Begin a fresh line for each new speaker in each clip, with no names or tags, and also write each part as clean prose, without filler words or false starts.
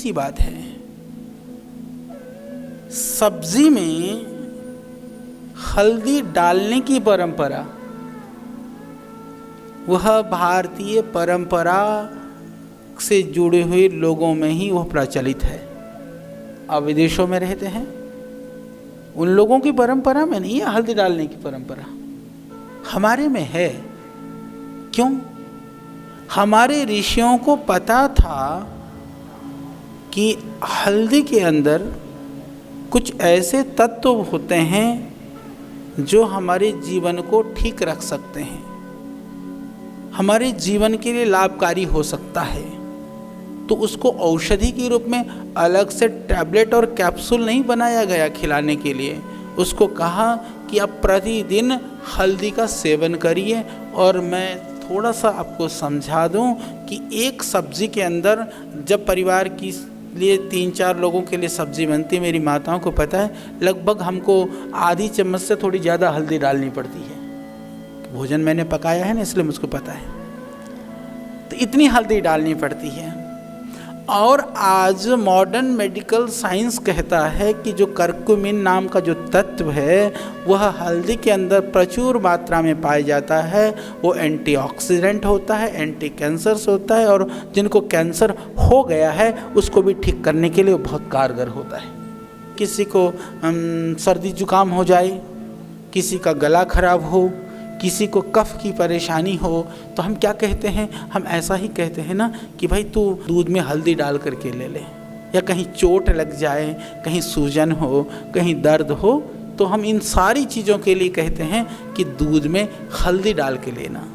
सी बात है। सब्जी में हल्दी डालने की परंपरा वह भारतीय परंपरा से जुड़े हुए लोगों में ही वह प्रचलित है। अब विदेशों में रहते हैं, उन लोगों की परंपरा में नहीं है हल्दी डालने की परंपरा, हमारे में है। क्यों? हमारे ऋषियों को पता था कि हल्दी के अंदर कुछ ऐसे तत्व होते हैं जो हमारे जीवन को ठीक रख सकते हैं, हमारे जीवन के लिए लाभकारी हो सकता है। तो उसको औषधि के रूप में अलग से टैबलेट और कैप्सूल नहीं बनाया गया खिलाने के लिए। उसको कहा कि आप प्रतिदिन हल्दी का सेवन करिए। और मैं थोड़ा सा आपको समझा दूं कि एक सब्जी के अंदर जब परिवार की लिए 3-4 लोगों के लिए सब्जी बनती है, मेरी माताओं को पता है, लगभग हमको आधी चम्मच से थोड़ी ज़्यादा हल्दी डालनी पड़ती है। भोजन मैंने पकाया है ना, इसलिए मुझको पता है। तो इतनी हल्दी डालनी पड़ती है। और आज मॉडर्न मेडिकल साइंस कहता है कि जो करक्यूमिन नाम का जो तत्व है वह हल्दी के अंदर प्रचुर मात्रा में पाया जाता है। वो एंटीऑक्सीडेंट होता है, एंटी कैंसर्स होता है, और जिनको कैंसर हो गया है उसको भी ठीक करने के लिए वो बहुत कारगर होता है। किसी को सर्दी जुकाम हो जाए, किसी का गला खराब हो, किसी को कफ की परेशानी हो, तो हम क्या कहते हैं? हम ऐसा ही कहते हैं ना कि भाई तू दूध में हल्दी डाल करके ले ले। या कहीं चोट लग जाए, कहीं सूजन हो, कहीं दर्द हो, तो हम इन सारी चीज़ों के लिए कहते हैं कि दूध में हल्दी डाल के लेना।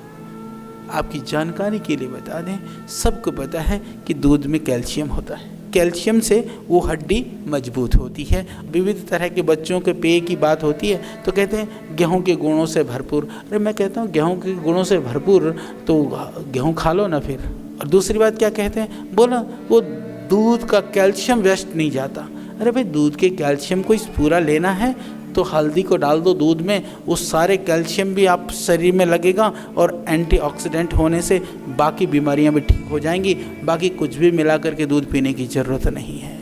आपकी जानकारी के लिए बता दें, सबको पता है कि दूध में कैल्शियम होता है। कैल्शियम से वो हड्डी मजबूत होती है। विविध तरह के बच्चों के पेय की बात होती है तो कहते हैं गेहूं के गुणों से भरपूर। अरे मैं कहता हूँ गेहूं के गुणों से भरपूर तो गेहूं खा लो ना फिर। और दूसरी बात क्या कहते हैं? बोला वो दूध का कैल्शियम वेस्ट नहीं जाता। अरे भाई दूध के कैल्शियम को इस पूरा लेना है तो हल्दी को डाल दो दूध में, वो सारे कैल्शियम भी आप शरीर में लगेगा और एंटीऑक्सीडेंट होने से बाकी बीमारियां भी ठीक हो जाएंगी। बाकी कुछ भी मिला करके दूध पीने की ज़रूरत नहीं है।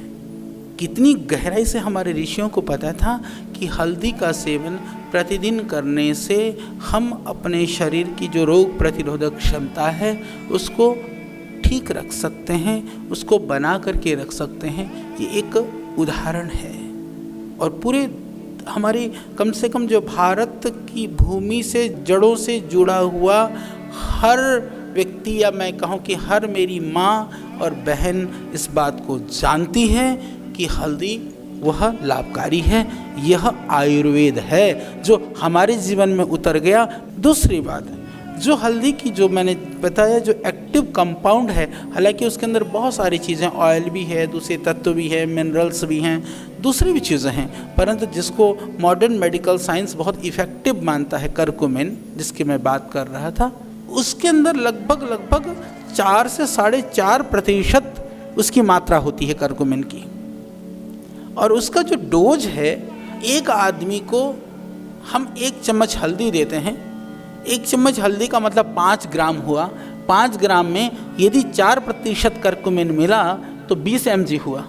कितनी गहराई से हमारे ऋषियों को पता था कि हल्दी का सेवन प्रतिदिन करने से हम अपने शरीर की जो रोग प्रतिरोधक क्षमता है उसको ठीक रख सकते हैं, उसको बना करके रख सकते हैं। ये एक उदाहरण है। और पूरे हमारी कम से कम जो भारत की भूमि से जड़ों से जुड़ा हुआ हर व्यक्ति, या मैं कहूँ कि हर मेरी माँ और बहन इस बात को जानती है कि हल्दी वह लाभकारी है। यह आयुर्वेद है जो हमारे जीवन में उतर गया। दूसरी बात, जो हल्दी की जो मैंने बताया जो एक्टिव कंपाउंड है, हालांकि उसके अंदर बहुत सारी चीज़ें, ऑयल भी है, दूसरे तत्व भी है, मिनरल्स भी हैं, दूसरी भी चीज़ें हैं, परंतु जिसको मॉडर्न मेडिकल साइंस बहुत इफ़ेक्टिव मानता है, करक्यूमिन जिसकी मैं बात कर रहा था, उसके अंदर लगभग 4 से 4.5% उसकी मात्रा होती है करक्यूमिन की। और उसका जो डोज है, एक आदमी को हम 1 चम्मच हल्दी देते हैं। 1 चम्मच हल्दी का मतलब 5 ग्राम हुआ। 5 ग्राम में यदि 4% करक्यूमिन मिला तो 20 mg हुआ।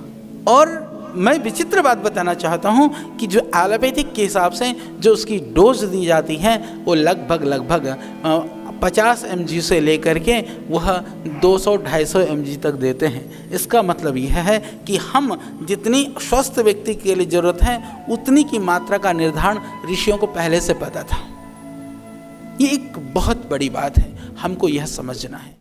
और मैं विचित्र बात बताना चाहता हूँ कि जो एलोपैथिक के हिसाब से जो उसकी डोज दी जाती है वो लगभग 50 mg से लेकर के वह 200-250 mg तक देते हैं। इसका मतलब यह है कि हम जितनी स्वस्थ व्यक्ति के लिए ज़रूरत है उतनी की मात्रा का निर्धारण ऋषियों को पहले से पता था। ये एक बहुत बड़ी बात है, हमको यह समझना है।